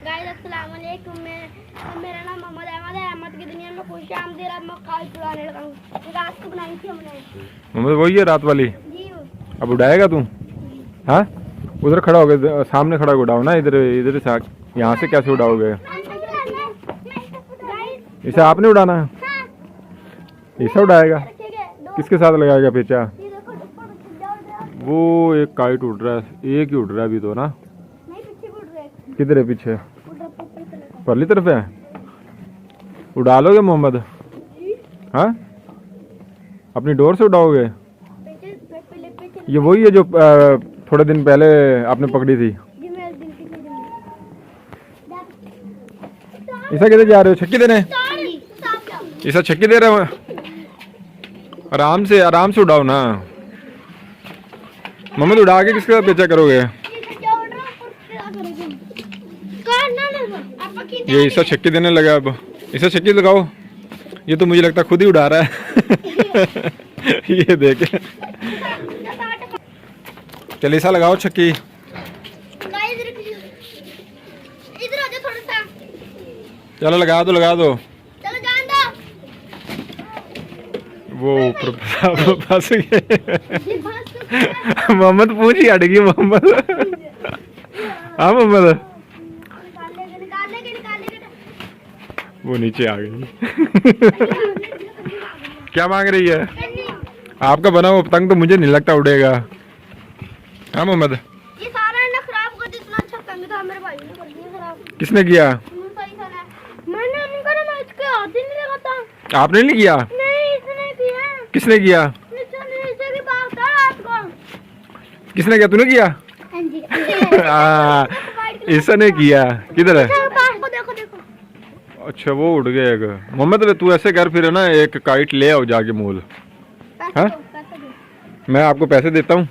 Guys अस्सलाम वालेकुम। मेरा नाम मोहम्मद अहमद है। अहमद की दुनिया में खुश आमदीद। रात में काइट उड़ाने लगा हूँ। रात को बनाई थी हमने। मोहम्मद वही है रात वाली? जी अब उड़ाएगा तू? हाँ, उधर खड़ा हो गया, सामने खड़ा हो उड़ाओ ना। इधर इधर से यहाँ से कैसे उड़ाओगे? इसे आपने उड़ाना है? ऐसा उड़ाएगा? किसके साथ लगाएगा पीछा? वो एक काइट उड़ रहा है, एक ही उड़ रहा है अभी तो ना। किधर है पीछे? परली तरफ है। उड़ा लोगे मोहम्मद? हाँ, अपनी डोर से उड़ाओगे? ये वही है जो थोड़े दिन पहले आपने पकड़ी थी। ऐसा किधर जा रहे हो? छक्की देने? ऐसा छक्की दे रहे हो? आराम से उड़ाओ ना मोहम्मद। उड़ा के किसके साथ पीछा करोगे? ये ऐसा छक्की देने लगा। अब ऐसा छक्की लगाओ। ये तो मुझे लगता है खुद ही उड़ा रहा है। ये देखे, चल ऐसा लगाओ छक्की। चलो लगा दो। वो ऊपर फंस गए। मोहम्मद पूछ ही हट गई मोहम्मद। हाँ मोहम्मद, वो नीचे आ गई। क्या मांग रही है? आपका बना हुआ पतंग तो मुझे नहीं लगता उड़ेगा। हाँ मोहम्मद, ये सारा ना खराब कर दिया। इतना अच्छा पतंग था, मेरे भाई ने कर दिया खराब। किसने किया? मैंने उनका ना, मैं इसके हाथ ही नहीं लगाता। आपने नहीं किया? नहीं, इसने किया। किसने किया? नीचे की बात था रात को। किसने किया? तूने किया? हां जी। ऐसा नहीं किया। किधर है? देखो। अच्छा, वो उड़ गया एक। मोहम्मद तू ऐसे कर, फिर है ना एक काइट ले आओ जाके मूल। हाँ, मैं आपको पैसे देता हूँ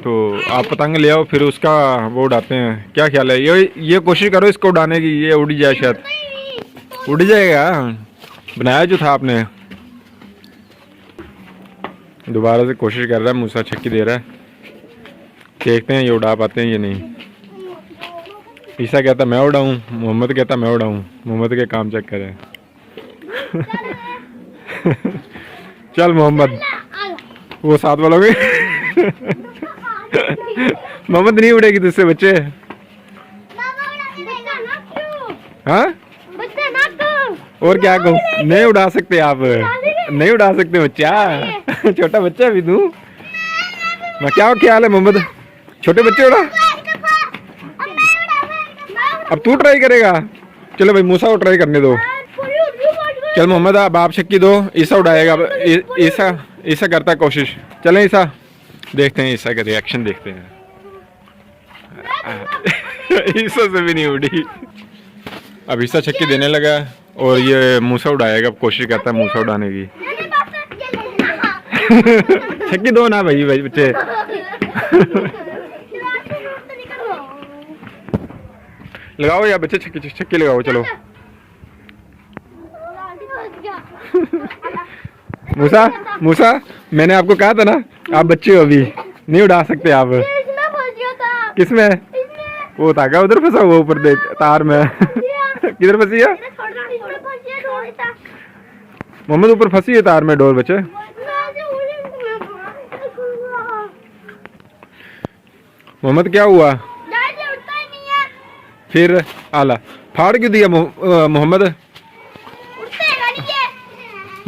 तो आप पतंग ले आओ, फिर उसका वो उड़ाते हैं। क्या ख्याल है? ये कोशिश करो इसको उड़ाने की। ये उड़ जाए, शायद उड़ जाएगा। बनाया जो था आपने। दोबारा से कोशिश कर रहा है, मूसा छक्की दे रहा है। देखते हैं ये उड़ा पाते हैं ये नहीं। ईसा कहता मैं उड़ाऊं, मोहम्मद कहता मैं उड़ाऊं। मोहम्मद के काम चेक करें। चल मोहम्मद, वो साथ वालों के। मोहम्मद नहीं उड़ेगी तुझसे बच्चे। हाँ, और क्या कहूँ? नहीं उड़ा सकते आप, नहीं उड़ा सकते बच्चा। छोटा बच्चा भी तू। मैं क्या ख्याल है मोहम्मद? छोटे बच्चे उड़ा। अब तू ट्राई करेगा? चलो भाई, मूसा को ट्राई करने दो। चल मोहम्मद, अब आप छक्की दो। ईसा उड़ाएगा। ईसा करता है कोशिश। चलें ईसा, देखते हैं ईसा का रिएक्शन देखते हैं। ईसा से भी नहीं उड़ी। अब ईसा छक्की देने लगा और ये मूसा उड़ाएगा। अब कोशिश करता है मूसा उड़ाने की। छक्की दो ना भाई बच्चे। लगाओ या बच्चे, छक्की लगाओ। चलो मूसा, मैंने आपको कहा था ना, आप बच्चे हो, अभी नहीं उड़ा सकते आप। किसमें? वो धागा उधर फंसा हुआ ऊपर दे तार में। किधर फंसी है मोहम्मद? ऊपर फंसी है तार में डोर बच्चे। मोहम्मद क्या हुआ? फिर आला फाड़ क्यों दिया मोहम्मद?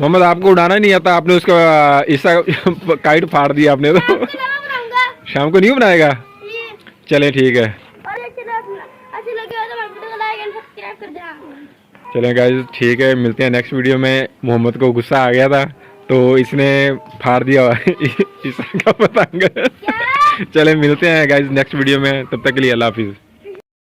मोहम्मद आपको उड़ाना नहीं आता, आपने उसका ऐसा काइट फाड़ दिया आपने तो। शाम को नहीं बनाएगा? चलें ठीक है। चलें गाइस ठीक है, मिलते हैं नेक्स्ट वीडियो में। मोहम्मद को गुस्सा आ गया था तो इसने फाड़ दिया ईसा का पतंग। चलें मिलते हैं गाइस नेक्स्ट वीडियो में, तब तक के लिए अल्लाह हाफिज़।